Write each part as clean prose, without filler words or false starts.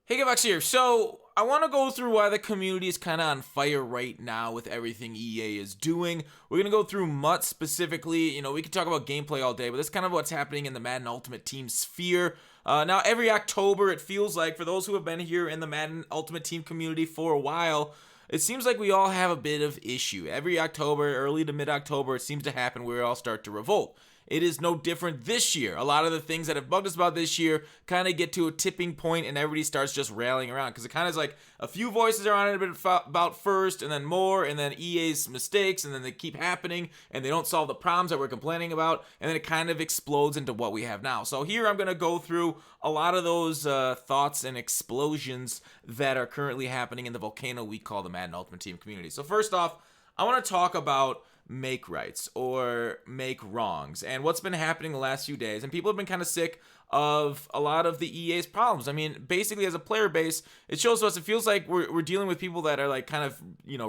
Hey, Gavax here. So, I want to go through why the community is kind of on fire right now with everything EA is doing. We're going to go through MUT specifically. We could talk about gameplay all day, but that's kind of what's happening in the Madden Ultimate Team sphere. Now, every October, it feels like, for those who have been here in the Madden Ultimate Team community for a while, it seems like we all have a bit of issue. Every October, early to mid-October, it seems to happen where we all start to revolt. It is no different this year. A lot of the things that have bugged us about this year kind of get to a tipping point and everybody starts just rallying around because it kind of is like a few voices are on it about first and then more and then EA's mistakes and then they keep happening and they don't solve the problems that we're complaining about and then it kind of explodes into what we have now. So here I'm going to go through a lot of those thoughts and explosions that are currently happening in the volcano we call the Madden Ultimate Team community. So first off, I want to talk about make rights or make wrongs and what's been happening the last few days, and people have been kind of sick of a lot of the EA's problems. I mean, basically as a player base, it shows us, it feels like we're dealing with people that are like kind of,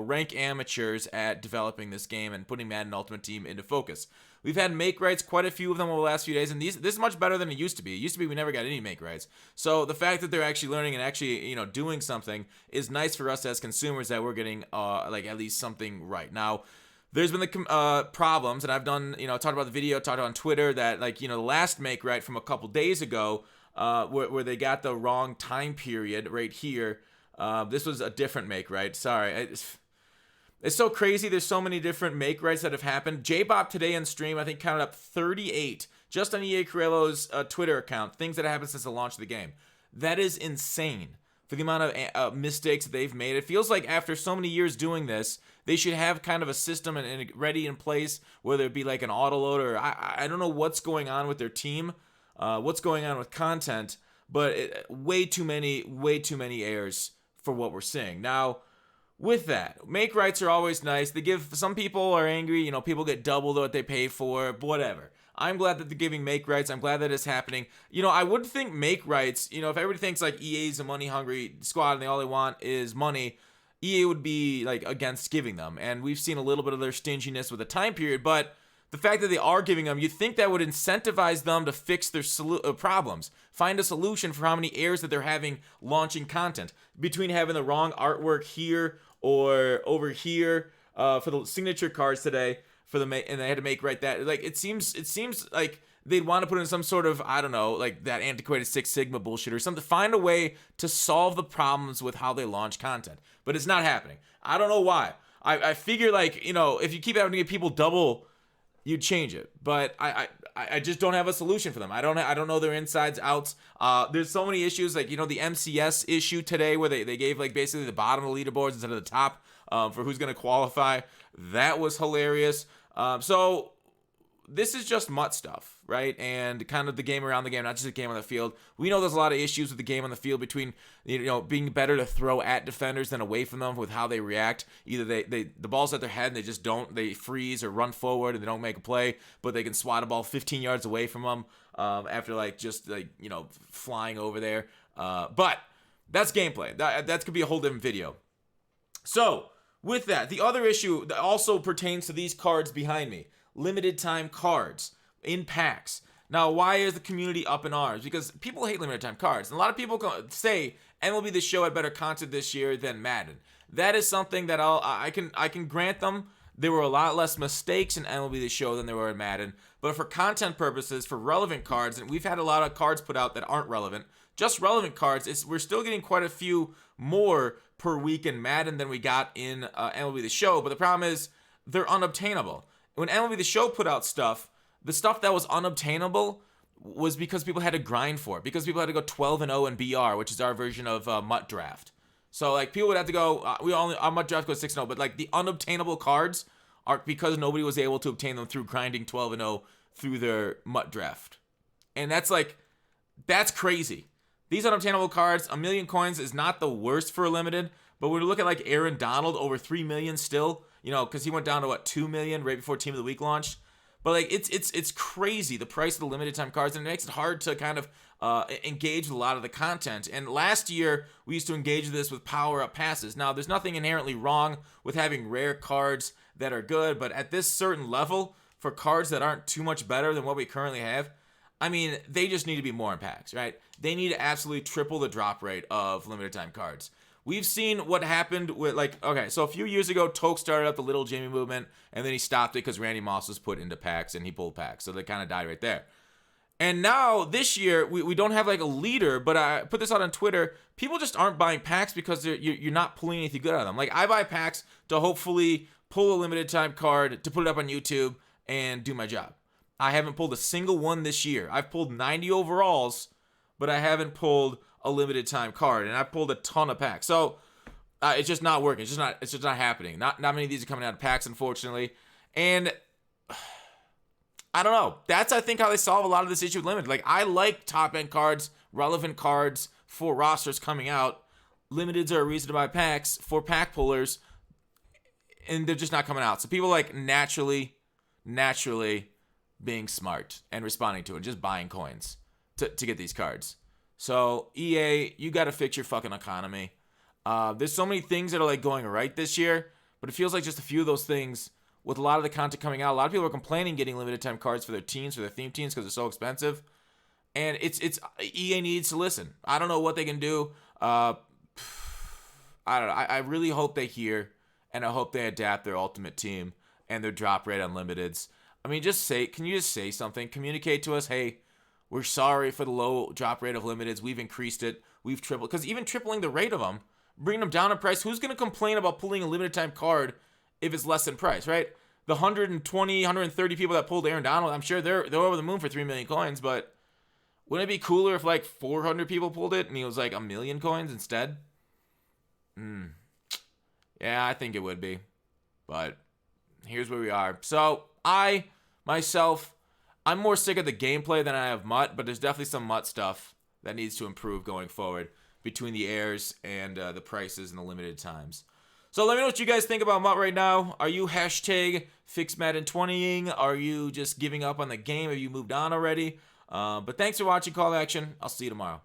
rank amateurs at developing this game and putting Madden Ultimate Team into focus. We've had make rights, quite a few of them over the last few days, and this is much better than it used to be. It used to be we never got any make rights. So the fact that they're actually learning and actually, doing something is nice for us as consumers that we're getting at least something right. Now, there's been the problems, and I've done, talked about the video, talked on Twitter that, the last make right from a couple days ago, where they got the wrong time period right here. This was a different make right. Sorry. It's so crazy. There's so many different make rights that have happened. J-Bop today on stream, I think, counted up 38 just on EA Corello's Twitter account, things that have happened since the launch of the game. That is insane for the amount of mistakes they've made. It feels like after so many years doing this, they should have kind of a system and ready in place, whether it be like an autoloader. I don't know what's going on with their team, what's going on with content, but way too many errors for what we're seeing. Now, with that, make rights are always nice. They give, some people are angry, people get double what they pay for, whatever. I'm glad that they're giving make rights. I'm glad that it's happening. I would think make rights, if everybody thinks like EA's a money hungry squad and all they want is money, EA would be like against giving them. And we've seen a little bit of their stinginess with the time period, but the fact that they are giving them, you'd think that would incentivize them to fix their problems. Find a solution for how many errors that they're having launching content. Between having the wrong artwork here or over here for the signature cards today, and they had to make right that. Like it seems like they'd want to put in some sort of, I don't know, like that antiquated Six Sigma bullshit or something. Find a way to solve the problems with how they launch content. But it's not happening. I don't know why. I figure if you keep having to give people double, you'd change it. But I just don't have a solution for them. I don't know their insides, outs. There's so many issues, like, the MCS issue today where they gave like basically the bottom of the leaderboards instead of the top for who's going to qualify. That was hilarious. So this is just MUT stuff, right? And kind of the game around the game, not just the game on the field. We know there's a lot of issues with the game on the field between, being better to throw at defenders than away from them with how they react. Either the ball's at their head and they freeze or run forward and they don't make a play, but they can swat a ball 15 yards away from them after flying over there. But that's gameplay. That could be a whole different video. So with that, the other issue that also pertains to these cards behind me. Limited time cards in packs. Now, why is the community up in arms? Because people hate limited time cards. And a lot of people say MLB The Show had better content this year than Madden. That is something that I can grant them. There were a lot less mistakes in MLB The Show than there were in Madden. But for content purposes, for relevant cards, and we've had a lot of cards put out that aren't relevant, just relevant cards, we're still getting quite a few more per week in Madden than we got in MLB The Show. But the problem is they're unobtainable. When MLB The Show put out stuff, the stuff that was unobtainable was because people had to grind for it. Because people had to go 12-0 in BR, which is our version of MUT Draft. So like people would have to go. Our MUT Draft goes 6-0, but like the unobtainable cards are because nobody was able to obtain them through grinding 12-0 through their MUT Draft, and that's crazy. These unobtainable cards, 1 million coins is not the worst for a limited, but when we look at like Aaron Donald over 3 million still. Because he went down to 2 million right before Team of the Week launched. But like it's crazy the price of the limited time cards, and it makes it hard to kind of engage with a lot of the content. And last year we used to engage with this with power up passes. Now there's nothing inherently wrong with having rare cards that are good, but at this certain level for cards that aren't too much better than what we currently have, I mean, they just need to be more in packs, right? They need to absolutely triple the drop rate of limited time cards. We've seen what happened with, like, okay, so a few years ago, Toke started up the Little Jimmy movement, and then he stopped it because Randy Moss was put into packs, and he pulled packs, so they kind of died right there. And now, this year, we don't have, like, a leader, but I put this out on Twitter. People just aren't buying packs because you're not pulling anything good out of them. Like, I buy packs to hopefully pull a limited time card, to put it up on YouTube, and do my job. I haven't pulled a single one this year. I've pulled 90 overalls, but I haven't pulled a limited time card, and I pulled a ton of packs. So it's just not working. It's just not happening. Not many of these are coming out of packs, unfortunately. And I don't know. That's, I think, how they solve a lot of this issue with limited. Like, I like top end cards, relevant cards for rosters coming out. Limiteds are a reason to buy packs for pack pullers, and they're just not coming out. So people like naturally being smart and responding to it, just buying coins to get these cards. So EA, you got to fix your fucking economy. There's so many things that are like going right this year, but it feels like just a few of those things with a lot of the content coming out. A lot of people are complaining getting limited time cards for their teams, for their theme teams, because they're so expensive. And it's EA needs to listen. I don't know what they can do. I don't know. I really hope they hear, and I hope they adapt their ultimate team and their drop rate on limiteds. I mean, can you just say something? Communicate to us, hey, we're sorry for the low drop rate of limiteds. We've increased it. We've tripled. Because even tripling the rate of them, bringing them down in price, who's going to complain about pulling a limited time card if it's less in price, right? The 120, 130 people that pulled Aaron Donald, I'm sure they're over the moon for 3 million coins, but wouldn't it be cooler if like 400 people pulled it and he was like 1 million coins instead? Yeah, I think it would be. But here's where we are. So I'm more sick of the gameplay than I have MUT, but there's definitely some MUT stuff that needs to improve going forward between the airs and the prices and the limited times. So let me know what you guys think about MUT right now. Are you hashtag FixMadden20ing? Are you just giving up on the game? Have you moved on already? But thanks for watching Call to Action. I'll see you tomorrow.